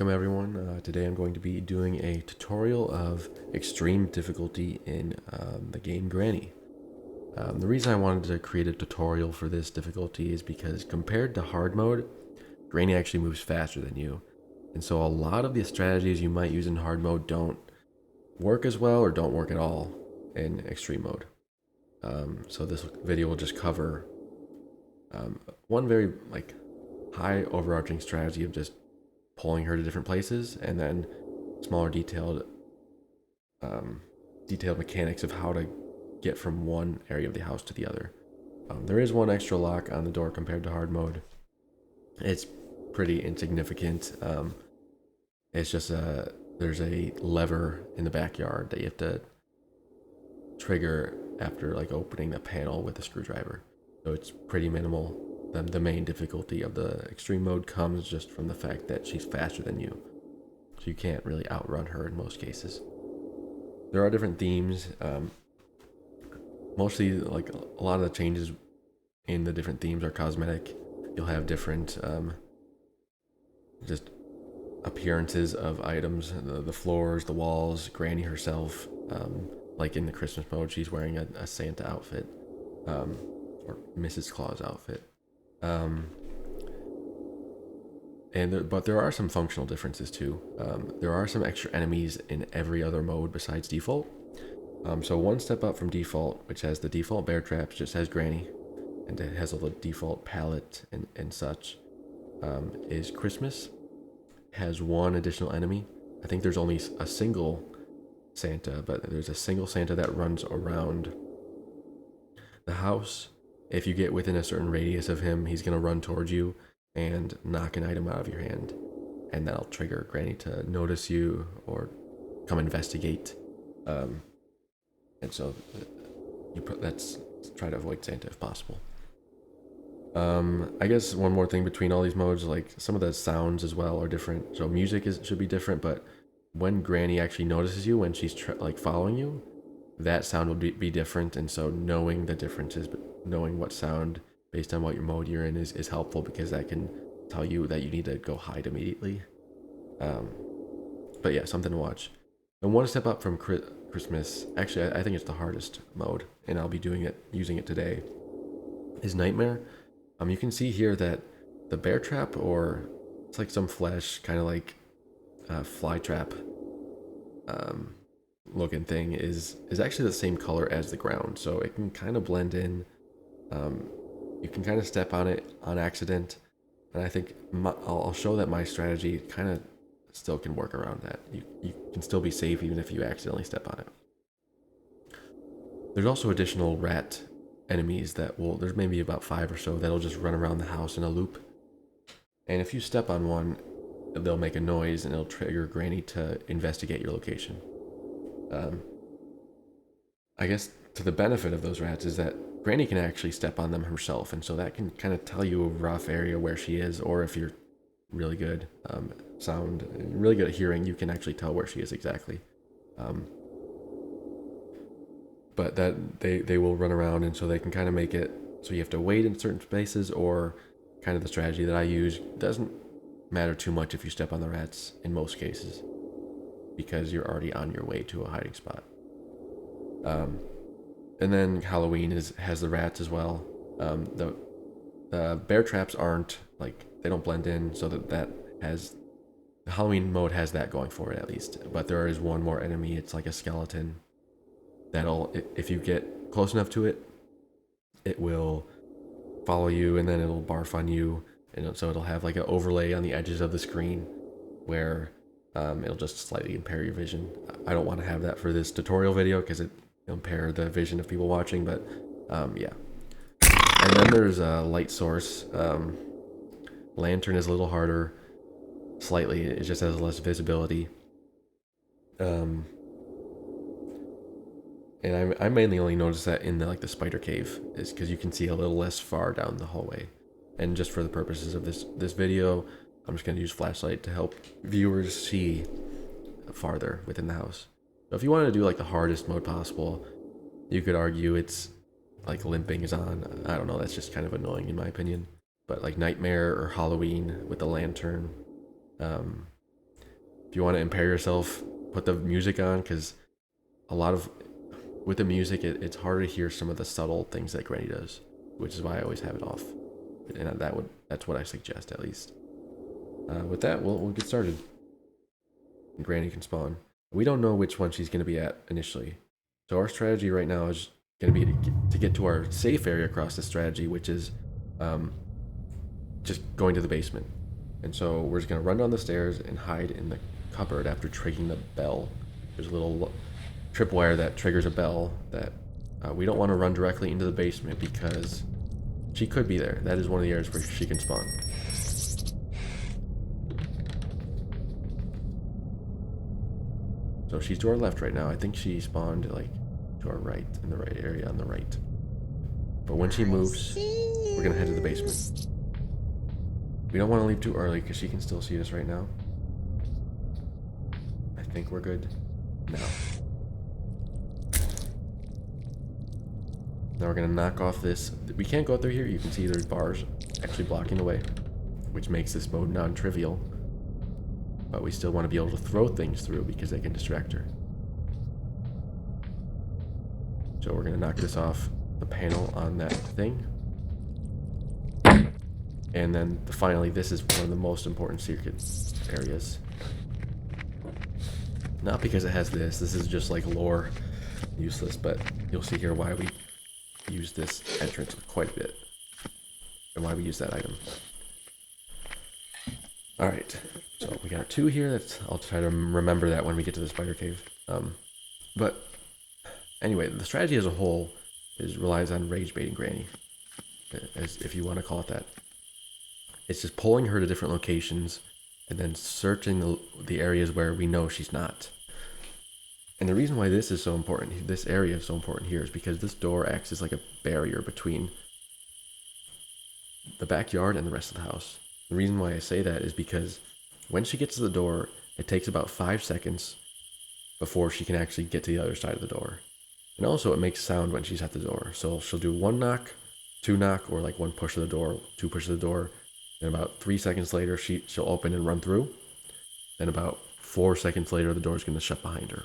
Welcome everyone. Today I'm going to be doing a tutorial of extreme difficulty in the game Granny. The reason I wanted to create a tutorial for this difficulty is because compared to hard mode, Granny actually moves faster than you. And so a lot of the strategies you might use in hard mode don't work as well or don't work at all in extreme mode. So this video will just cover one very high overarching strategy of just pulling her to different places, and then smaller detailed mechanics of how to get from one area of the house to the other. There is one extra lock on the door compared to hard mode. It's pretty insignificant. It's just there's a lever in the backyard that you have to trigger after opening the panel with a screwdriver. So it's pretty minimal. The main difficulty of the extreme mode comes just from the fact that she's faster than you. So you can't really outrun her in most cases. There are different themes. Mostly, a lot of the changes in the different themes are cosmetic. You'll have different just appearances of items, the floors, the walls, Granny herself. Like in the Christmas mode, she's wearing a Santa outfit, or Mrs. Claus outfit. But there are some functional differences too. There are some extra enemies in every other mode besides default. So one step up from default, which has the default bear traps, just has Granny, and it has all the default palette and such, is Christmas. Has one additional enemy. I think there's only a single Santa, but there's a single Santa that runs around the house. If you get within a certain radius of him, he's going to run towards you and knock an item out of your hand. And that'll trigger Granny to notice you or come investigate. And so let's try to avoid Santa if possible. I guess one more thing between all these modes, some of the sounds as well are different. So music should be different, but when Granny actually notices you, when she's following you, that sound will be different. And so knowing the differences, knowing what sound based on what your mode you're in is helpful, because that can tell you that you need to go hide immediately. But yeah, something to watch. And one step up from Christmas, actually I think it's the hardest mode, and I'll be using it today, is Nightmare. You can see here that the bear trap, or it's like some flesh, kind of like fly trap looking thing, is actually the same color as the ground, so it can kind of blend in. You can kind of step on it on accident, and I think I'll show that my strategy kind of still can work around that. You can still be safe even if you accidentally step on it. There's also additional rat enemies there's maybe about 5 or so that'll just run around the house in a loop, and if you step on one, they'll make a noise and it'll trigger Granny to investigate your location. I guess to the benefit of those rats is that Granny can actually step on them herself, and so that can kind of tell you a rough area where she is, or if you're really good really good at hearing, you can actually tell where she is exactly. But that they will run around, and so they can kind of make it so you have to wait in certain spaces, or kind of the strategy that I use doesn't matter too much if you step on the rats in most cases, because you're already on your way to a hiding spot. And then Halloween has the rats as well. The bear traps aren't they don't blend in, so that has the Halloween mode has that going for it at least. But there is one more enemy. It's like a skeleton that'll, if you get close enough to it, it will follow you, and then it'll barf on you, and so it'll have like an overlay on the edges of the screen where it'll just slightly impair your vision. I don't want to have that for this tutorial video because it impair the vision of people watching, but yeah. And then there's a light source. Lantern is a little harder, slightly. It just has less visibility. And I mainly only noticed that in the spider cave, is because you can see a little less far down the hallway. And just for the purposes of this video, I'm just going to use flashlight to help viewers see farther within the house. So if you want to do the hardest mode possible, you could argue it's limping is on. I don't know, that's just kind of annoying in my opinion. But Nightmare or Halloween with the lantern, If you want to impair yourself, put the music on, because a lot of with the music, it's harder to hear some of the subtle things that Granny does, which is why I always have it off. And that's what I suggest at least. With that, we'll get started. And Granny can spawn. We don't know which one she's going to be at initially, so our strategy right now is going to be to get to our safe area across the strategy, which is just going to the basement. And so we're just going to run down the stairs and hide in the cupboard after triggering the bell. There's a little tripwire that triggers a bell that we don't want to run directly into the basement because she could be there. That is one of the areas where she can spawn. So she's to our left right now. I think she spawned like to our right, in the right area on the right. But when she moves, we're gonna head to the basement. We don't want to leave too early because she can still see us right now. I think we're good now. Now we're gonna knock off this. We can't go through here. You can see there's bars actually blocking the way, which makes this mode non-trivial. But we still want to be able to throw things through because they can distract her. So we're gonna knock this off the panel on that thing. And then finally, this is one of the most important secret areas. Not because it has this is just like lore, useless, but you'll see here why we use this entrance quite a bit. And why we use that item. Alright, so we got 2 here. I'll try to remember that when we get to the spider cave. But anyway, the strategy as a whole relies on rage baiting Granny, as if you want to call it that. It's just pulling her to different locations and then searching the areas where we know she's not. And the reason why this is so important, this area is so important here, is because this door acts as like a barrier between the backyard and the rest of the house. The reason why I say that is because when she gets to the door, it takes about 5 seconds before she can actually get to the other side of the door. And also it makes sound when she's at the door. So she'll do 1 knock, 2 knock, or like 1 push of the door, 2 push of the door. Then about 3 seconds later, she'll open and run through. Then about 4 seconds later, the door's going to shut behind her.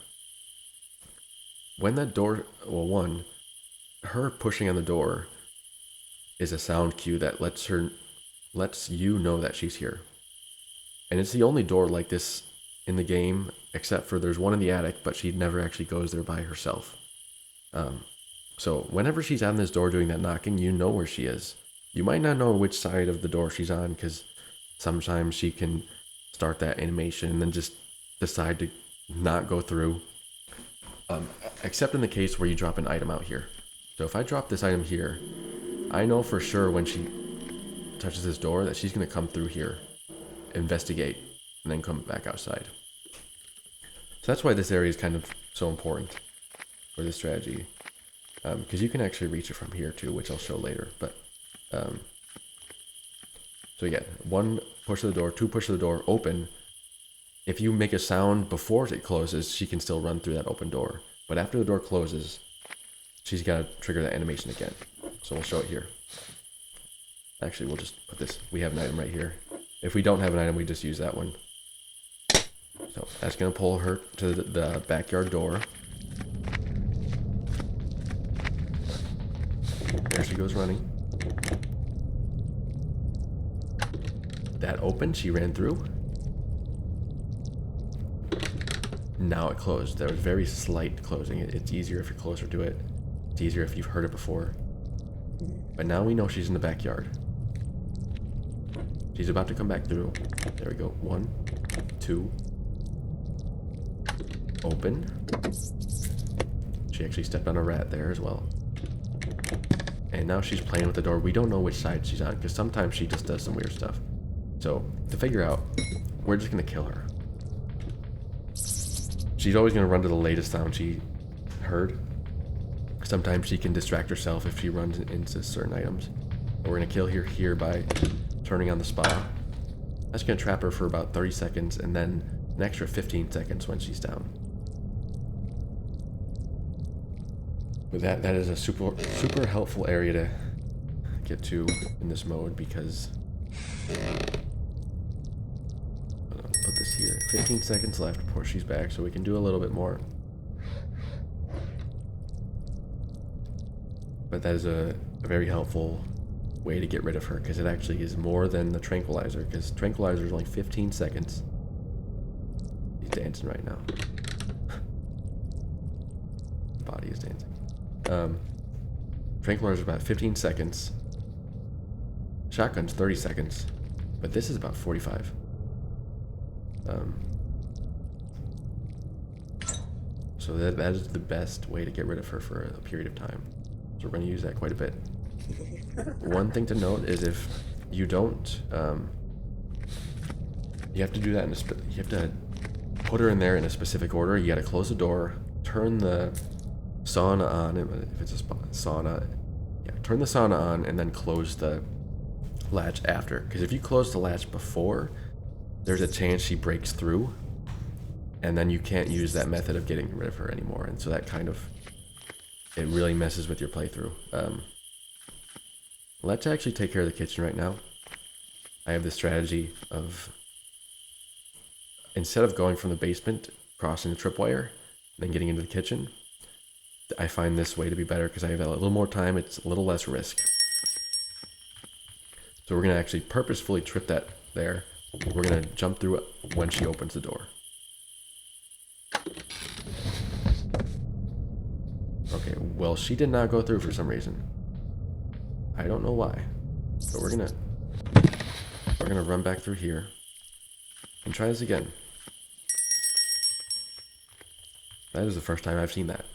When that door, well, her pushing on the door is a sound cue that lets you know that she's here. And it's the only door like this in the game, except for there's one in the attic, but she never actually goes there by herself. So whenever she's on this door doing that knocking, you know where she is. You might not know which side of the door she's on, because sometimes she can start that animation and then just decide to not go through. Except in the case where you drop an item out here. So if I drop this item here, I know for sure when she touches this door that she's going to come through here, investigate, and then come back outside. So that's why this area is kind of so important for this strategy. Because you can actually reach it from here too, which I'll show later. But so again, 1 push of the door, 2 push of the door, open. If you make a sound before it closes, she can still run through that open door. But after the door closes, she's got to trigger that animation again. So we'll show it here. Actually, we'll just put this. We have an item right here. If we don't have an item, we just use that one. So that's going to pull her to the backyard door. There she goes running. That opened, she ran through. Now it closed. There was very slight closing. It's easier if you're closer to it. It's easier if you've heard it before. But now we know she's in the backyard. She's about to come back through. There we go. 1, 2. Open. She actually stepped on a rat there as well. And now she's playing with the door. We don't know which side she's on, because sometimes she just does some weird stuff. So, to figure out, we're just going to kill her. She's always going to run to the latest sound she heard. Sometimes she can distract herself if she runs into certain items. But we're going to kill her here by turning on the spa. That's going to trap her for about 30 seconds, and then an extra 15 seconds when she's down. But that is a super helpful area to get to in this mode, because put this here. 15 seconds left before she's back, so we can do a little bit more. But that is a very helpful way to get rid of her, because it actually is more than the tranquilizer, because tranquilizer is only 15 seconds. He's dancing right now. Body is dancing. Tranquilizer is about 15 seconds. Shotgun's 30 seconds. But this is about 45. So that is the best way to get rid of her for a period of time. So we're going to use that quite a bit. One thing to note is if you don't, you have to do that you have to put her in there in a specific order. You got to close the door, turn the sauna on, if it's a sauna, yeah, turn the sauna on, and then close the latch after. Because if you close the latch before, there's a chance she breaks through, and then you can't use that method of getting rid of her anymore. And so that kind of, it really messes with your playthrough. Let's actually take care of the kitchen right now. I have the strategy of, instead of going from the basement, crossing the tripwire, then getting into the kitchen, I find this way to be better because I have a little more time, it's a little less risk. So we're going to actually purposefully trip that there. We're going to jump through it when she opens the door. Okay, well, she did not go through for some reason. I don't know why. But we're gonna run back through here and try this again. That is the first time I've seen that.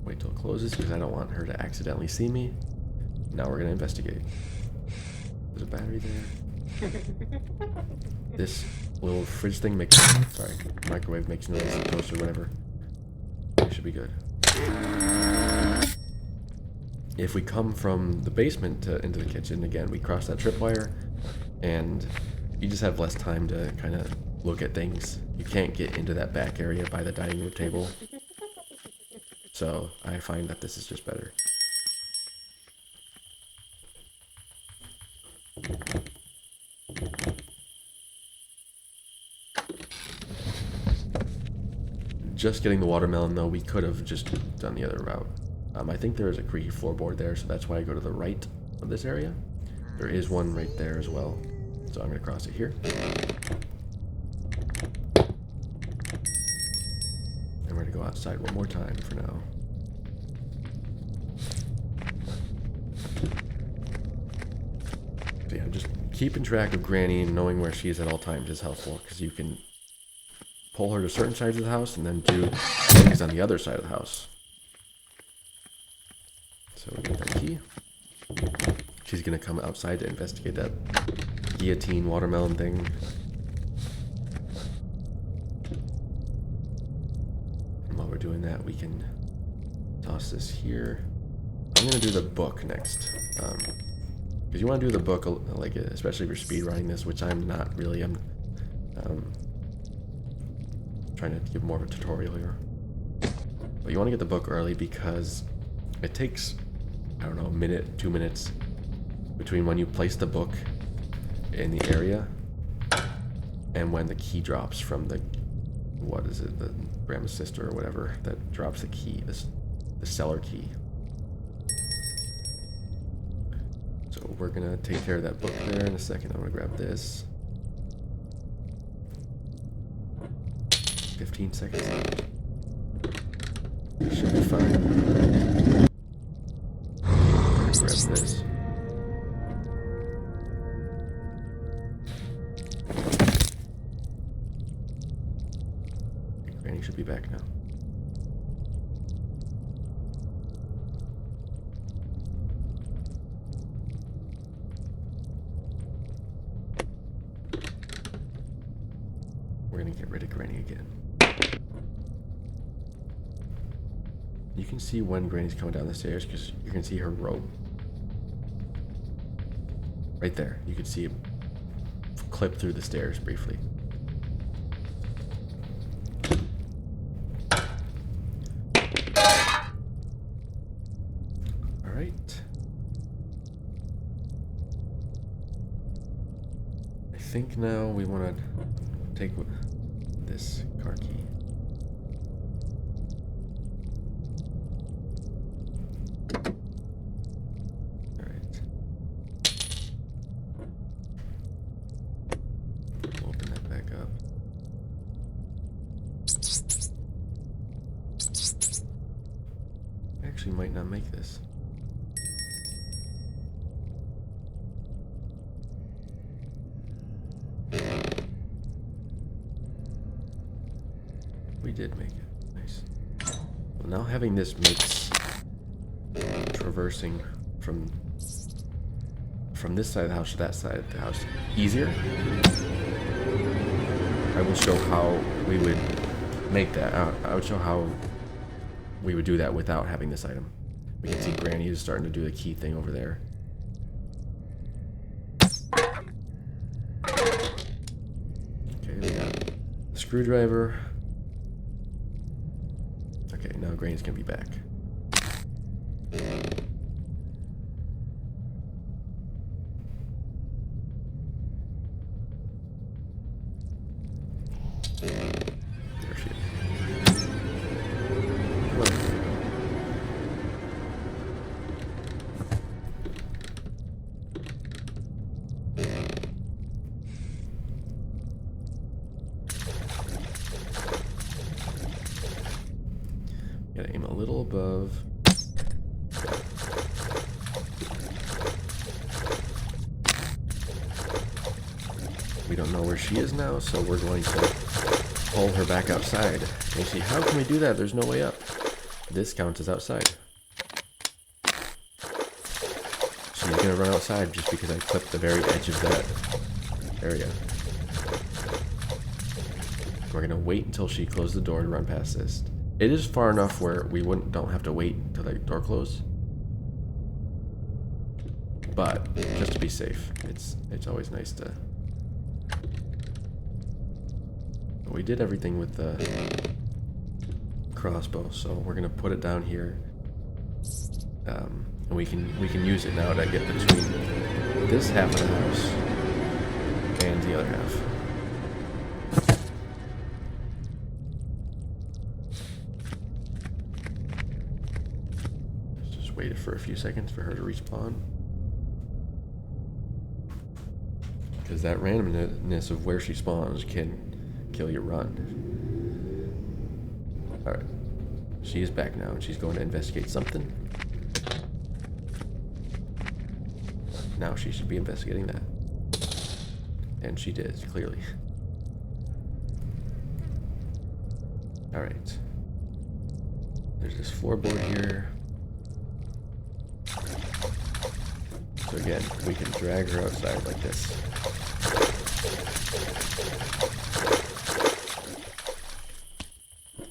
Wait till it closes because I don't want her to accidentally see me. Now we're gonna investigate. There's a battery there. This little fridge thing makes, sorry, microwave makes noise, toaster, whatever. It should be good. If we come from the basement into the kitchen, again, we cross that tripwire, and you just have less time to kind of look at things. You can't get into that back area by the dining room table. So I find that this is just better. Just getting the watermelon, though, we could have just done the other route. I think there is a creaky floorboard there, so that's why I go to the right of this area. There is one right there as well, so I'm going to cross it here. And we're going to go outside one more time for now. So yeah, just keeping track of Granny and knowing where she is at all times is helpful, because you can pull her to certain sides of the house and then do things on the other side of the house. So we get that key. She's gonna come outside to investigate that guillotine watermelon thing. And while we're doing that, we can toss this here. I'm gonna do the book next. Because you want to do the book, like, especially if you're speedrunning this, which I'm not really. I'm trying to give more of a tutorial here. But you want to get the book early because it takes, I don't know, a minute, 2 minutes between when you place the book in the area and when the key drops from the, what is it, the grandma's sister or whatever that drops the key, the cellar key. So we're gonna take care of that book there in a second. I'm gonna grab this. 15 seconds left. Should be fine. Grab this. Granny should be back now. We're gonna get rid of Granny again. You can see when Granny's coming down the stairs because you can see her rope. Right there. You can see it clip through the stairs briefly. Alright. think now we want to take this car key. Alright. Open that back up. Actually might not make this. We did make it. Nice. Well, now having this makes traversing from this side of the house to that side of the house easier. I will show how we would make that. I would show how we would do that without having this item. We can see Granny is starting to do the key thing over there. Okay, we got the screwdriver. Okay, now Granny's gonna be back. There she is. Come on. Gotta aim a little above. We don't know where she is now, so we're going to pull her back outside. And you see, how can we do that? There's no way up. This counts as outside. She's gonna run outside just because I clipped the very edge of that area. We're gonna wait until she closes the door to run past this. It is far enough where we don't have to wait until the door closes. But just to be safe, it's always nice to. We did everything with the crossbow, so we're gonna put it down here, and we can use it now to get between this half of the house and the other half. Let's just wait for a few seconds for her to respawn, because that randomness of where she spawns can kill your run. Alright. She is back now, and she's going to investigate something. Now she should be investigating that. And she did, clearly. Alright. There's this floorboard here. So again, we can drag her outside like this.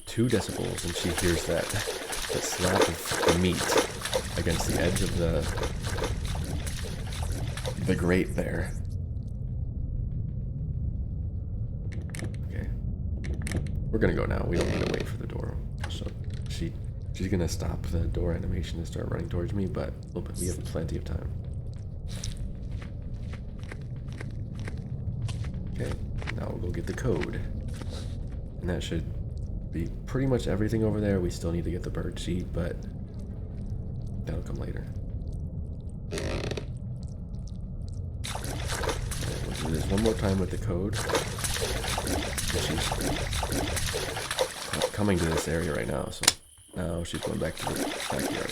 2 decibels, and she hears that slap of the meat against the edge of the grate there. Okay, we're gonna go now. We don't need to wait for the door. So she's gonna stop the door animation and start running towards me, but we have plenty of time. Okay, now we'll go get the code, and that should be pretty much everything over there. We still need to get the bird seed, but that'll come later. Right, we'll do this one more time with the code. She's coming to this area right now, so now she's going back to the backyard.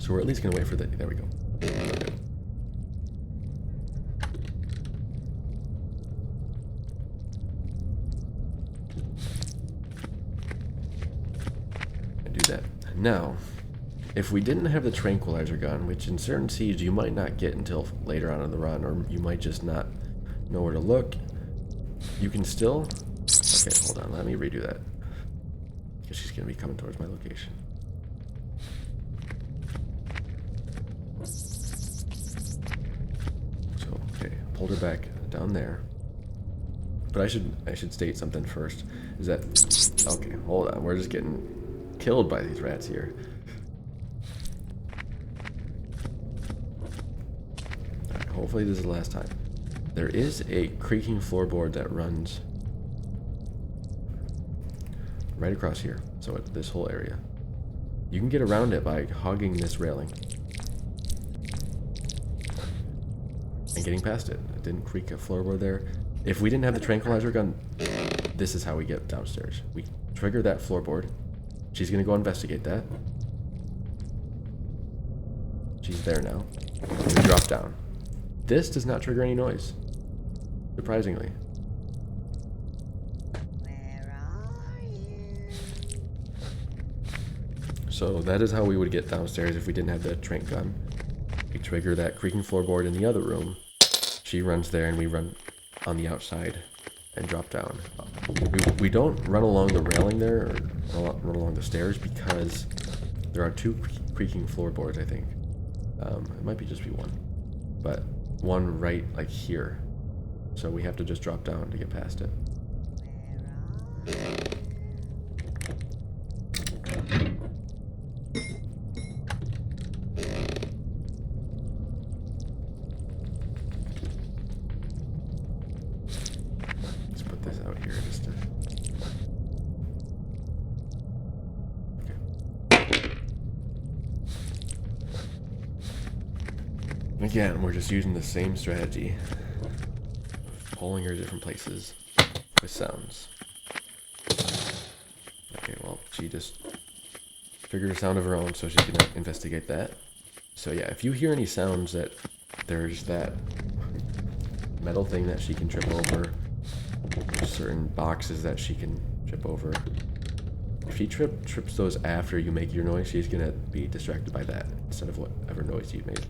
So we're at least gonna wait for the. There we go. Okay. Now, if we didn't have the tranquilizer gun, which in certain seeds you might not get until later on in the run, or you might just not know where to look, you can still... Okay, hold on, let me redo that. Because she's going to be coming towards my location. So, okay, pulled her back down there. But I should state something first, is that... Okay, hold on, we're just getting killed by these rats here. hopefully this is the last time. There is a creaking floorboard that runs right across here. So this whole area. You can get around it by hogging this railing. And getting past it. It didn't creak a floorboard there. If we didn't have the tranquilizer gun, this is how we get downstairs. We trigger that floorboard. She's gonna go investigate that. She's there now. We drop down. This does not trigger any noise. Surprisingly. Where are you? So that is how we would get downstairs if we didn't have the tranq gun. We trigger that creaking floorboard in the other room. She runs there and we run on the outside and drop down. We don't run along the railing there or run along the stairs because there are two creaking floorboards, I think. It might just be one, but one right like here. So we have to just drop down to get past it. Where are you? Let's put this out here just to... Okay. Again, we're just using the same strategy. Pulling her different places with sounds. Okay, well, she just figured a sound of her own, so she's gonna investigate that. So yeah, if you hear any sounds that there's that metal thing that she can trip over, certain boxes that she can trip over. If she trips those after you make your noise, she's gonna be distracted by that instead of whatever noise you made.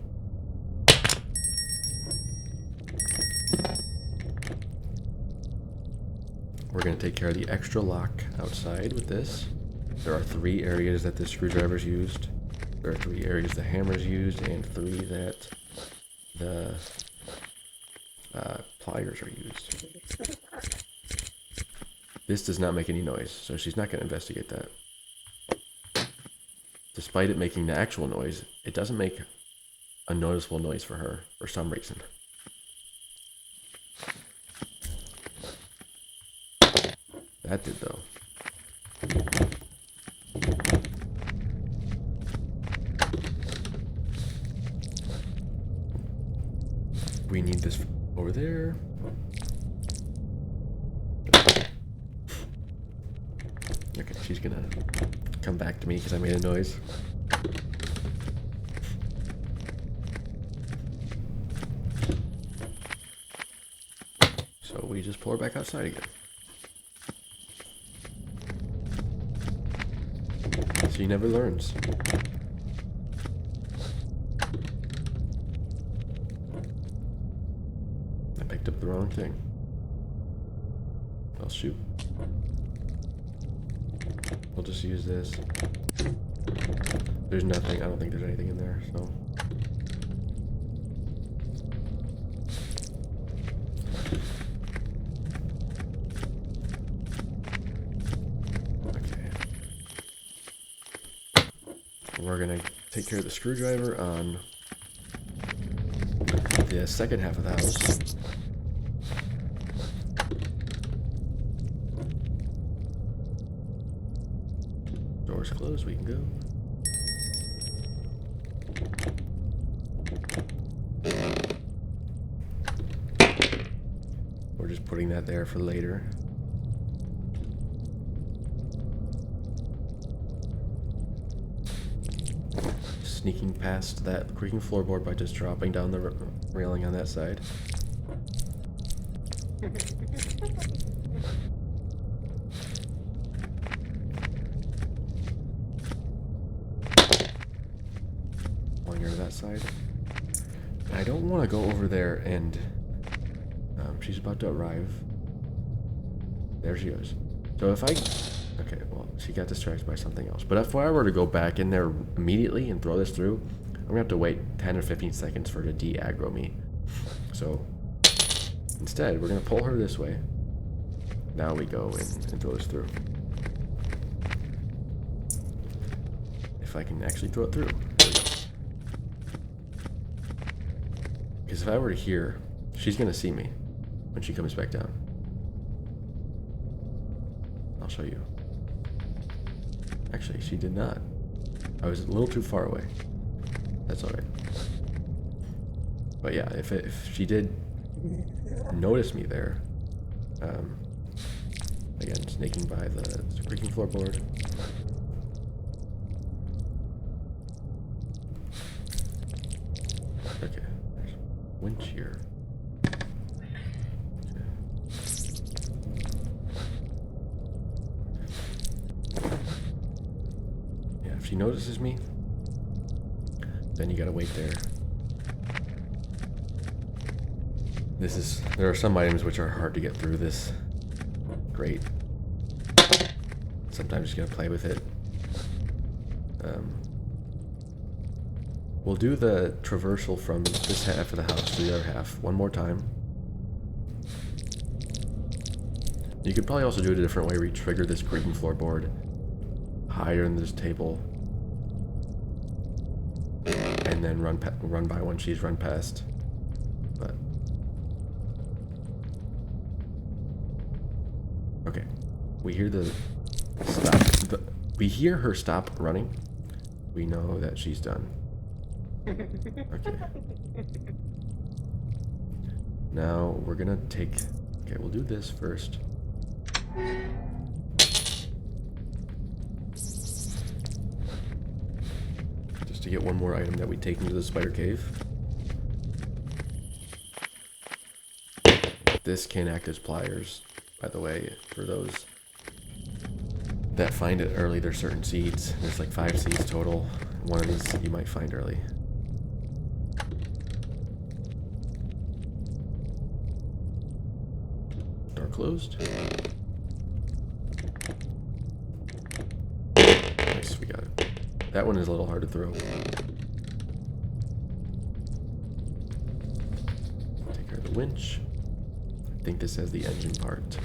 We're going to take care of the extra lock outside with this. There are 3 areas that the screwdriver's used. There are 3 areas the hammer's used, and 3 that the pliers are used. This does not make any noise, so she's not going to investigate that. Despite it making the actual noise, it doesn't make a noticeable noise for her for some reason. That did, though. We need this over there. Okay, she's gonna come back to me because I made a noise. So we just pull her back outside again. She never learns. I picked up the wrong thing. I'll shoot. We'll just use this. There's nothing. I don't think there's anything in there, so. We're gonna take care of the screwdriver on the second half of the house. Doors closed, we can go. We're just putting that there for later. Sneaking past that creaking floorboard by just dropping down the railing on that side. Pulling her to that side. I don't want to go over there and... she's about to arrive. There she goes. So if I... Okay, well, she got distracted by something else. But if I were to go back in there immediately and throw this through, I'm going to have to wait 10 or 15 seconds for her to de-aggro me. So, instead, we're going to pull her this way. Now we go and throw this through. If I can actually throw it through. There we go. because if I were to hear, she's gonna see me when she comes back down. I'll show you. Actually, she did not. I was a little too far away. That's alright. But yeah, if she did notice me there, again, snaking by the creaking floorboard. Okay, there's a winch here. Yeah, if she notices me, then you gotta wait there. There are some items which are hard to get through this grate. Sometimes you gotta play with it. We'll do the traversal from this half of the house to the other half one more time. You could probably also do it a different way where you trigger this creaking floorboard higher than this table, and then run by when she's run past. But okay, we hear the stop. We hear her stop running. We know that she's done. Okay. Now we're gonna take. Okay, we'll do this first. Just to get one more item that we take into the spider cave. This can act as pliers, by the way, for those that find it early. There's certain seeds. There's like 5 seeds total. One of these you might find early. Door closed. Nice, we got it. That one is a little hard to throw. Take care of the winch. I think this has the engine part.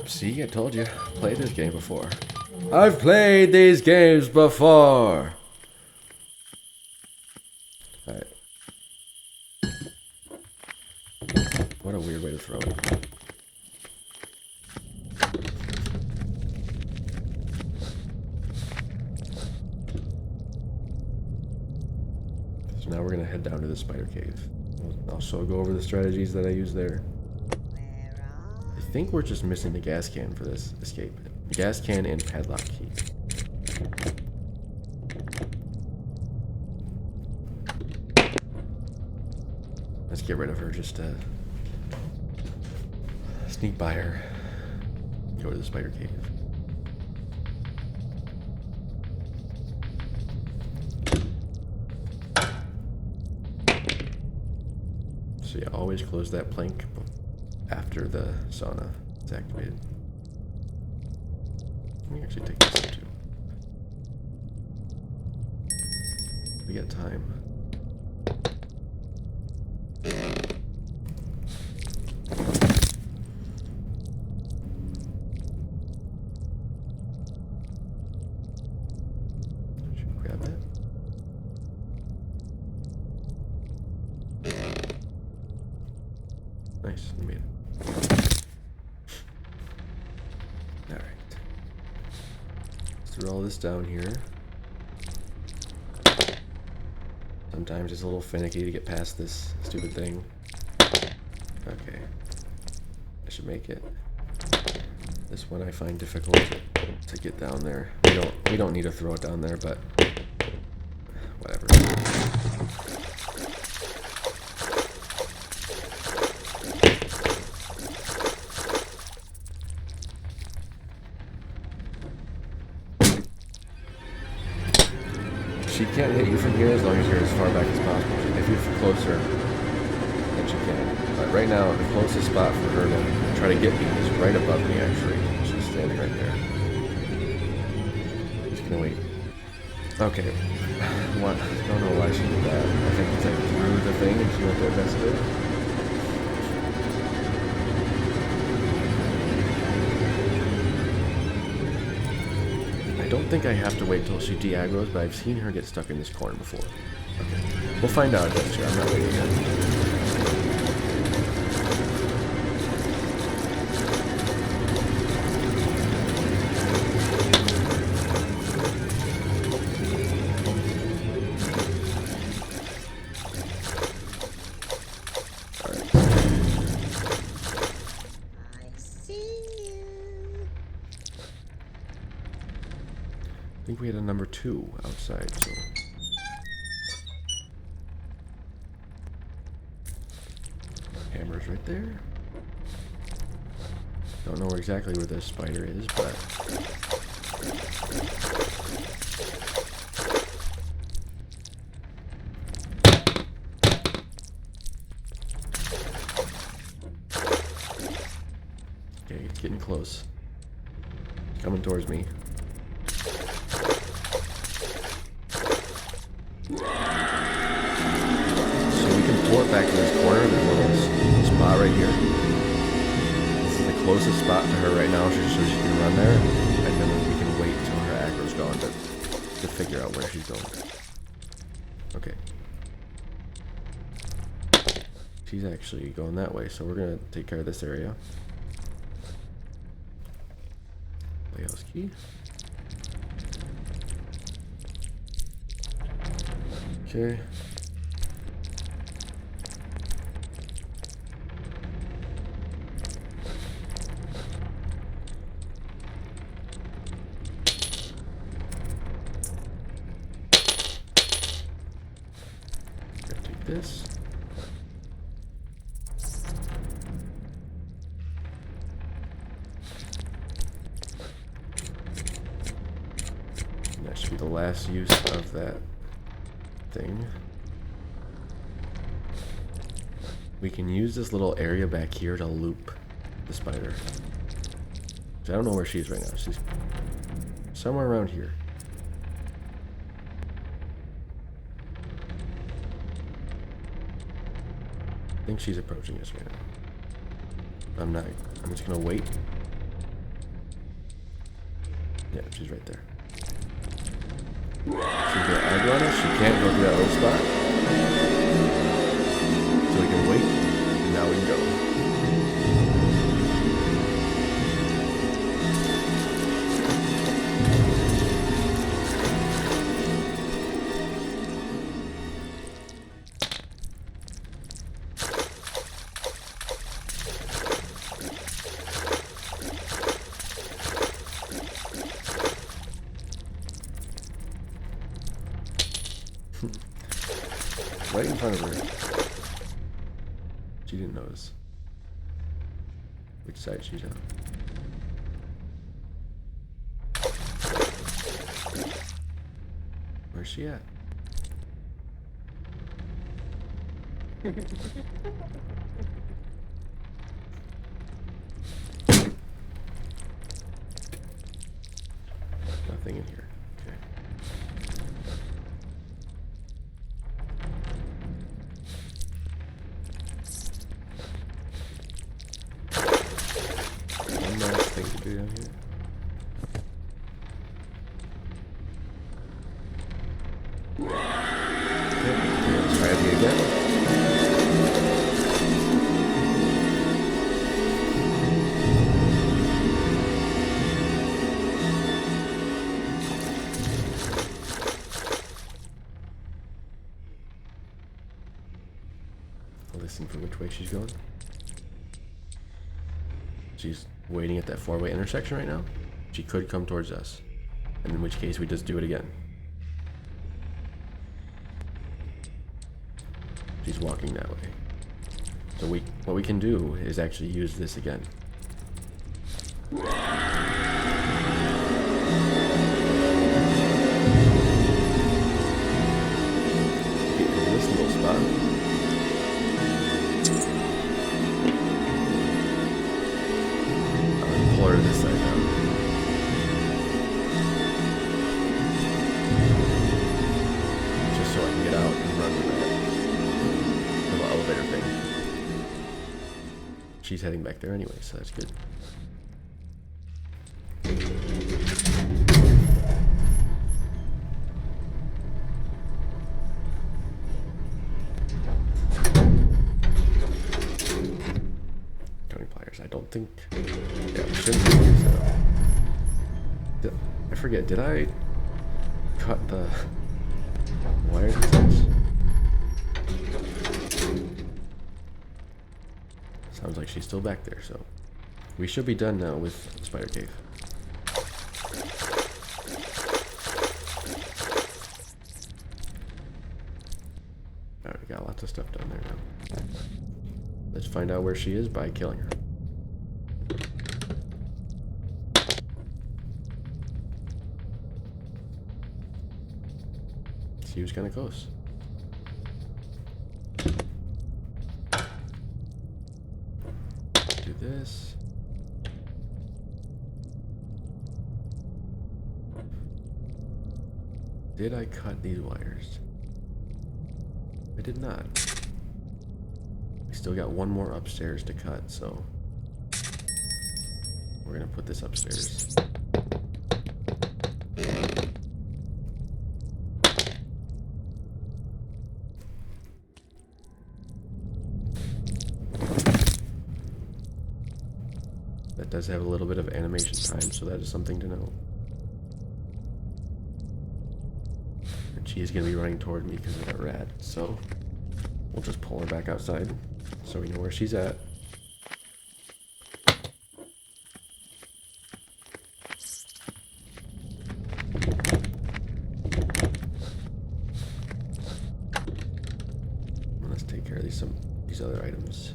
See, I told you. Played this game before. I've played these games before! Alright. What a weird way to throw it. So now we're gonna head down to the spider cave. I'll also go over the strategies that I use there. I think we're just missing the gas can for this escape. The gas can and padlock key. Let's get rid of her, just sneak by her. Go to the spider cave. So yeah, always close that plank after the sauna is activated. Let me actually take this up too. We got time. Should we grab that? Nice, we made it. Alright. Let's throw all this down here. Sometimes it's a little finicky to get past this stupid thing. Okay. I should make it. This one I find difficult to get down there. We don't need to throw it down there, but whatever. She can't hit you from here as long as you're as far back as possible. If you're closer, then she can. But right now, the closest spot for her to try to get me is right above me, actually. She's standing right there. Just No, wait. Okay. What? I don't know why she did that. I think it's like through the thing and she went to investigate. I don't think I have to wait till she de-aggroes, but I've seen her get stuck in this corner before. Okay. We'll find out if that's true. I'm not waiting yet. I see you. I think we had a number 2 outside, so... Hammer's right there. Don't know exactly where this spider is, but... Okay, getting close. Coming towards me. Pull it back to this corner, that little spot right here. This is the closest spot to her right now, so she can run there, and then we can wait till her aggro's gone to figure out where she's going. Okay. She's actually going that way, so we're gonna take care of this area. Playhouse key. Okay. This. And that should be the last use of that thing. We can use this little area back here to loop the spider. So I don't know where she is right now. She's somewhere around here. I think she's approaching us right now. I'm just gonna wait. Yeah, she's right there. She's gonna aggro on us. She can't go through that little spot. So we can wait, and now we can go. Right in front of her. She didn't notice which side she's on. Where's she at? Nothing in here. Okay. One last thing to do down here. Okay, let's try it again. Listen for which way she's going. She's waiting at that four-way intersection right now. She could come towards us, and in which case we just do it again. She's walking that way. So what we can do is actually use this again. Get into this little spot. Pull her to this side now. she's heading back there anyway, so that's good. Cutting pliers. I don't think. Yeah, we shouldn't do these. I forget. Did I cut the wires and such? Sounds like she's still back there, so we should be done now with Spider Cave. Alright, we got lots of stuff down there now. Let's find out where she is by killing her. She was kind of close. Do this. Did I cut these wires? I did not. We still got one more upstairs to cut, so we're gonna put this upstairs. That does have a little bit of animation time, so that is something to know. And she is going to be running toward me because of that rat, so we'll just pull her back outside so we know where she's at. Let's take care of these other items.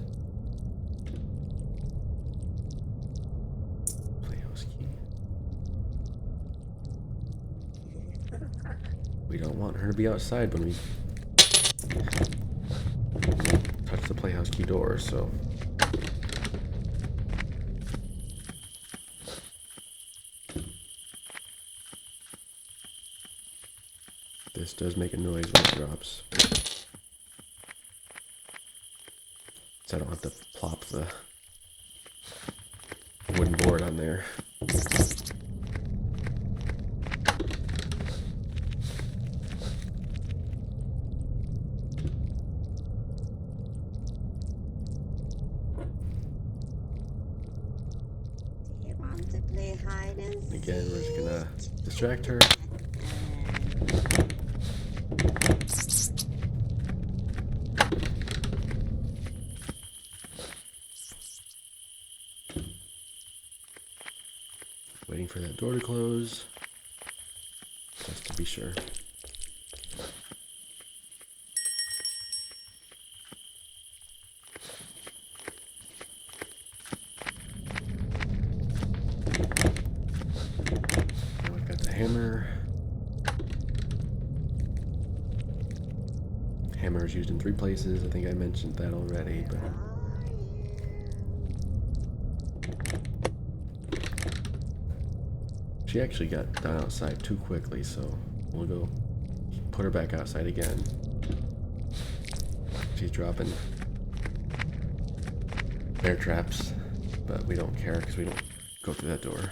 We don't want her to be outside when we touch the playhouse key door, so this does make a noise when it drops. So I don't have to plop the wooden board on there. Again, we're just gonna distract her. Waiting for that door to close, just to be sure. Hammer. Hammer is used in 3 places. I think I mentioned that already, but she actually got down outside too quickly, so we'll go put her back outside again. She's dropping bear traps, but we don't care because we don't go through that door.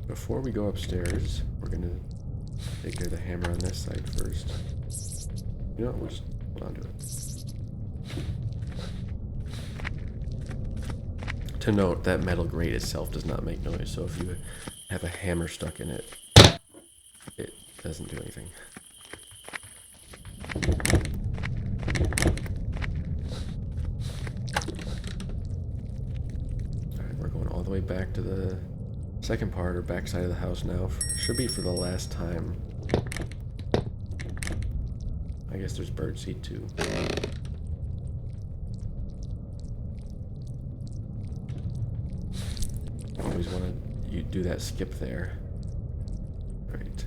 Before we go upstairs, we're gonna take care of the hammer on this side first. You know what, we'll just hold on to it. To note, that metal grate itself does not make noise, so if you have a hammer stuck in it, it doesn't do anything. Alright, we're going all the way back to the second part, or back side of the house now. Should be for the last time. I guess there's birdseed too. Always want to do that skip there. Right.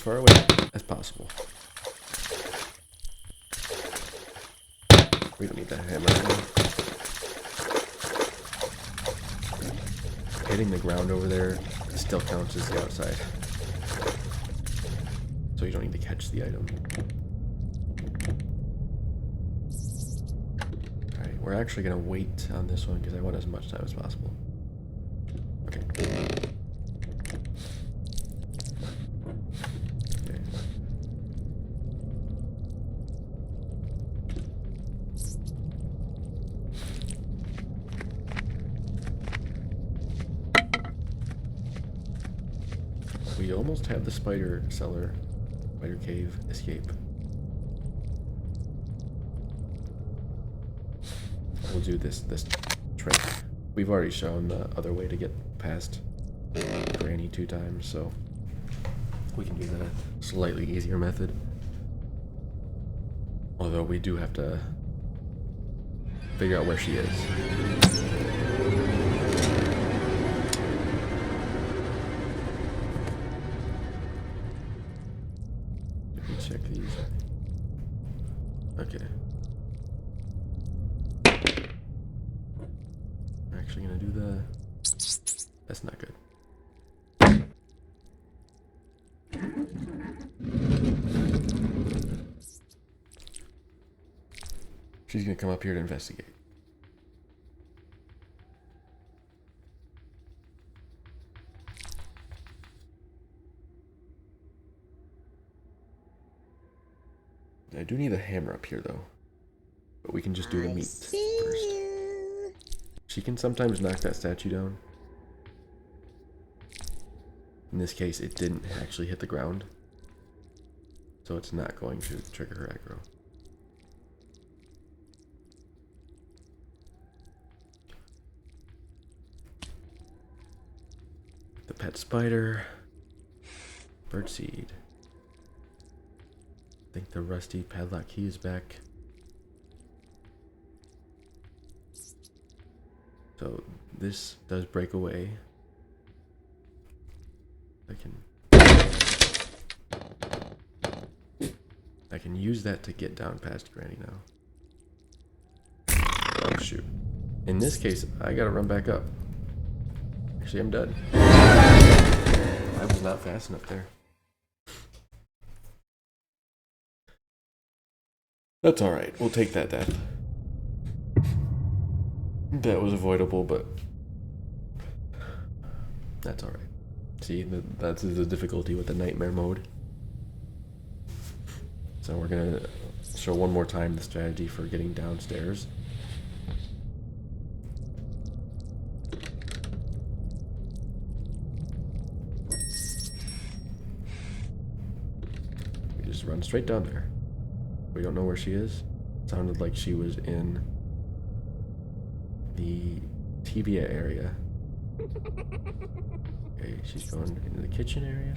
far away as possible. We don't need that hammer anymore. Hitting the ground over there still counts as the outside. So you don't need to catch the item. Alright, we're actually going to wait on this one because I want as much time as possible. Okay. We almost have the spider cellar, spider cave escape. We'll do this trick. We've already shown the other way to get past Granny 2 times, so we can do the slightly easier method. Although we do have to figure out where she is. Check these. Okay. We're actually gonna do the... That's not good. She's gonna come up here to investigate. I do need a hammer up here, though. But we can just do the meat first. She can sometimes knock that statue down. In this case, it didn't actually hit the ground. So it's not going to trigger her aggro. The pet spider. Birdseed. I think the rusty padlock key is back. So this does break away. I can use that to get down past Granny now. Oh shoot. In this case, I gotta run back up. Actually, I'm dead. I was not fast enough there. That's alright, we'll take that death. That was avoidable, but that's alright. See, that's the difficulty with the nightmare mode. So we're gonna show one more time the strategy for getting downstairs. We just run straight down there. We don't know where she is. Sounded like she was in the TVA area. Okay, she's going into the kitchen area.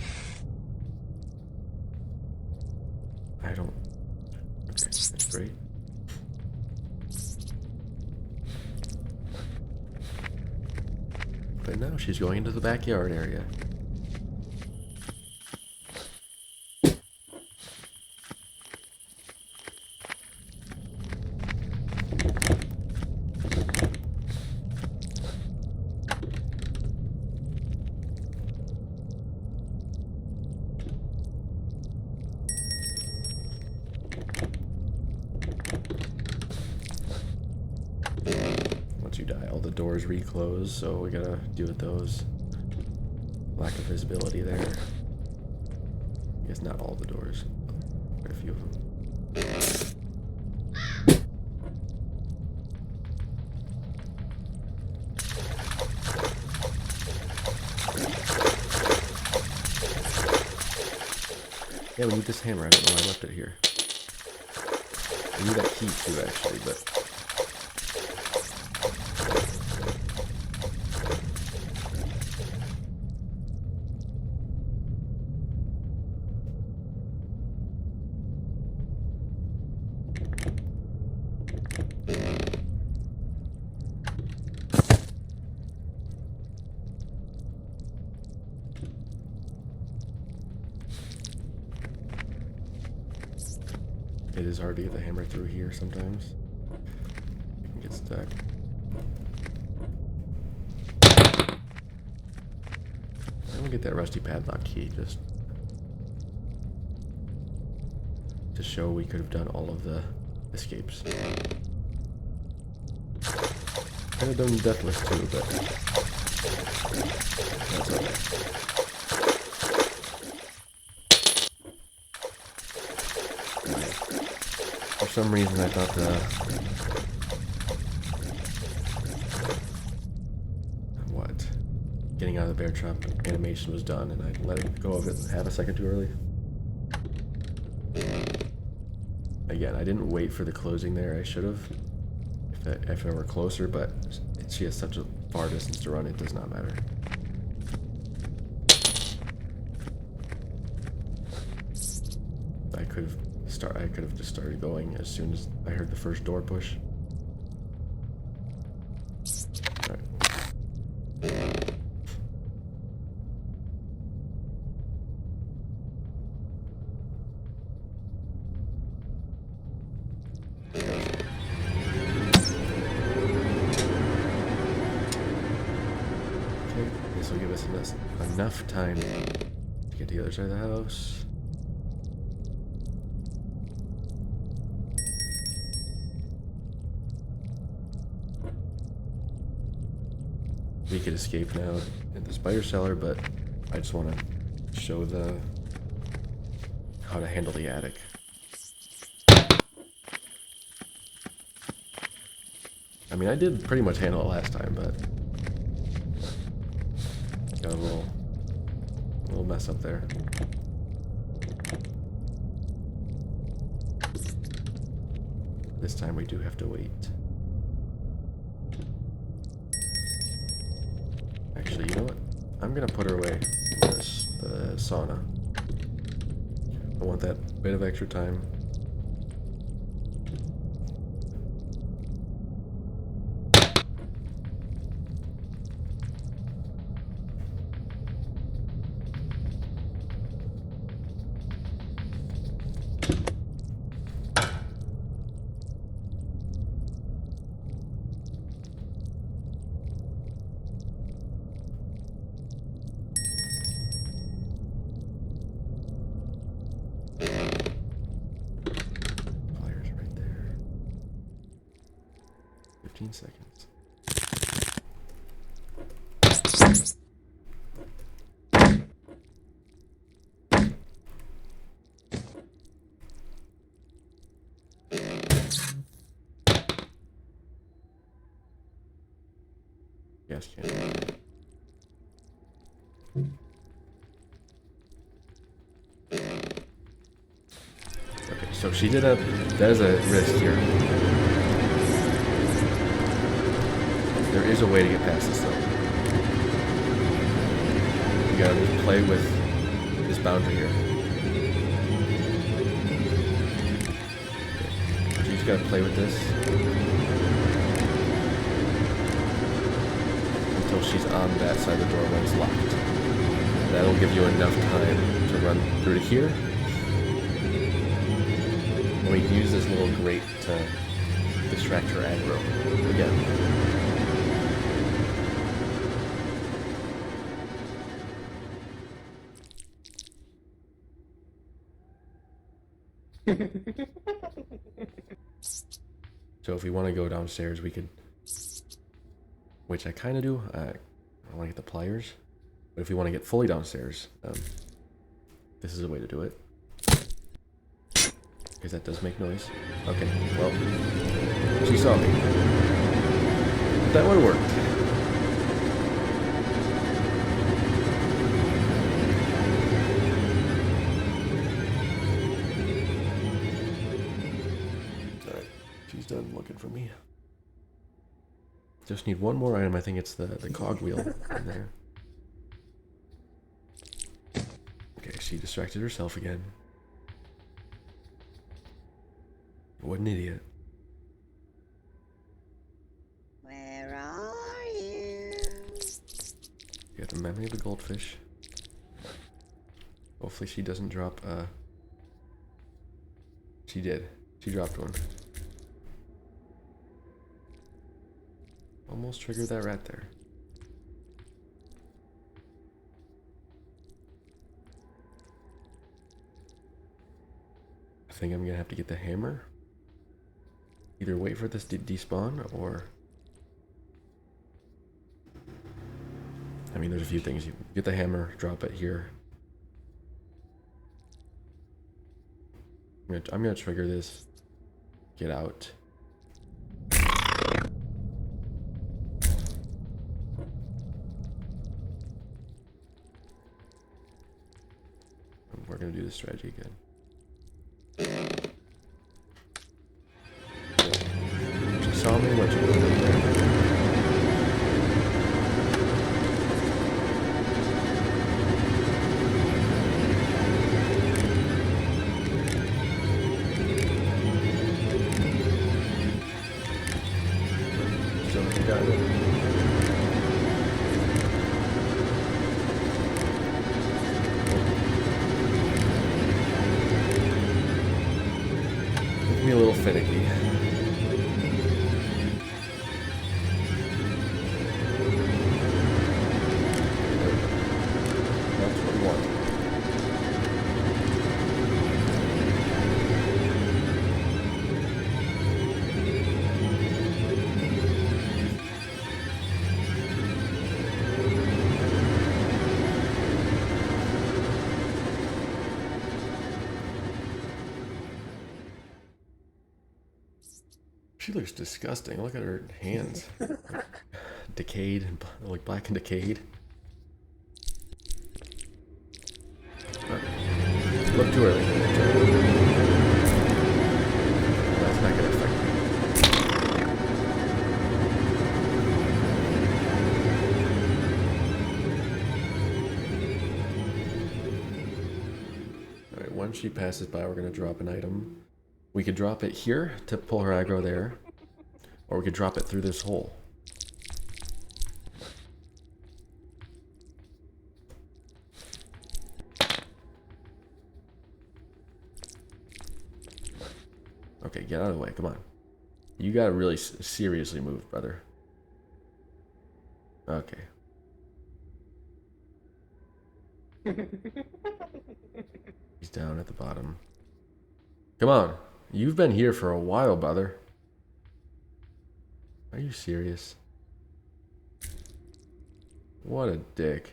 I don't... Okay, that's great. But now she's going into the backyard area. You die, all the doors reclose, so we gotta deal with those. Lack of visibility there. I guess not all the doors, quite a few of them. Yeah, we need this hammer. I don't know why I left it here. I need that key too, actually, but... is hard to get the hammer through here sometimes. You can get stuck. I'm gonna get that rusty padlock key just to show we could have done all of the escapes. Could have done Deathless too, but that's okay. For some reason I thought getting out of the bear trap animation was done, and I let it go of it half a second too early. Again, I didn't wait for the closing there. I should have, if I were closer, but she has such a far distance to run, it does not matter. I could have just started going as soon as I heard the first door push. Alright. This will give us enough time to get to the other side of the house. We could escape now in the spider cellar, but I just want to show how to handle the attic. I mean, I did pretty much handle it last time, but got a little mess up there. This time we do have to wait. Actually, you know what? I'm gonna put her away in the sauna. I want that bit of extra time. Pliers right there. 15 seconds. Gas can. Okay, so she did that is a risk here. There is a way to get past this though. You gotta just play with this boundary here. So you just gotta play with this until she's on that side of the door when it's locked. That'll give you enough time to run through to here. And we can use this little grate to distract her aggro again. So if we want to go downstairs, we could, which I kind of do. I want to get the pliers, but if we want to get fully downstairs, this is a way to do it. Because that does make noise. Okay, well, she saw me. But that one worked. Alright, she's done looking for me. Just need one more item. I think it's the cogwheel in there. Okay, she distracted herself again. What an idiot. Where are you? You got the memory of the goldfish. Hopefully she doesn't drop, she did. She dropped one. Almost triggered that rat there. I think I'm gonna have to get the hammer. Either wait for this to despawn or... I mean, there's a few things. You get the hammer, drop it here. I'm gonna trigger this. Get out. We're gonna do this strategy again. She saw me when she was in there. Still got it. A little finicky. That's what we want. She looks disgusting. Look at her hands. Decayed, like black and decayed. Look too early. That's not gonna affect me. Alright, once she passes by, we're gonna drop an item. We could drop it here to pull her aggro there, or we could drop it through this hole. Okay, get out of the way, come on. You gotta really seriously move, brother. Okay. He's down at the bottom. Come on. You've been here for a while, brother. Are you serious? What a dick.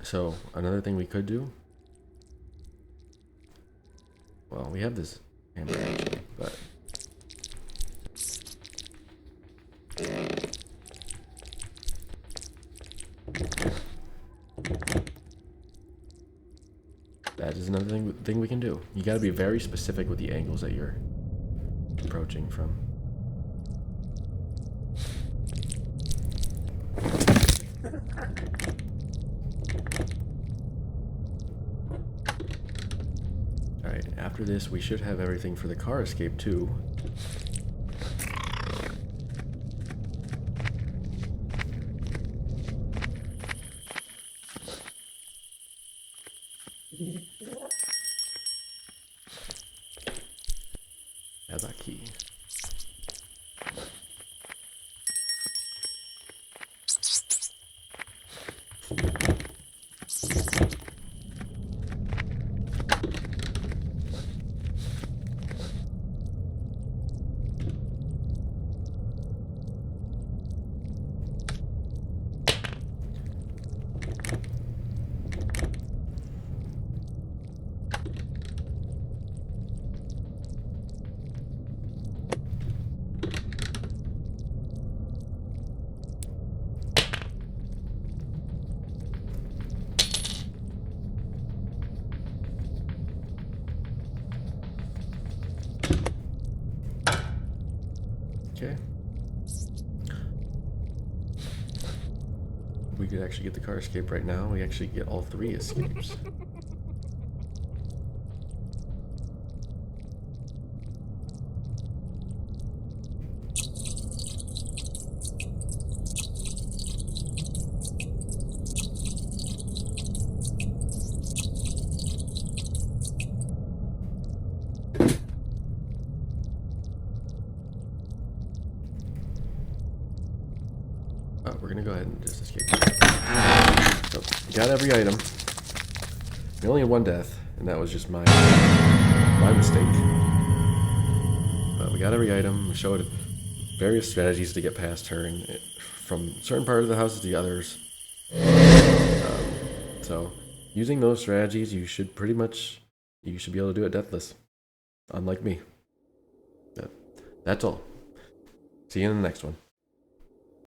So, another thing we could do. Well, we have this hammer actually, but... That is another thing we can do. You gotta be very specific with the angles that you're approaching from. Alright, after this we should have everything for the car escape too. Have that key. Okay. We could actually get the car escape right now. We actually get all 3 escapes. gonna go ahead and just escape. So, we got every item. We only had one death, and that was just my mistake. But we got every item. We showed various strategies to get past her, and from certain part of the houses to the others. So, using those strategies, you should be able to do it deathless. Unlike me. That's all. See you in the next one.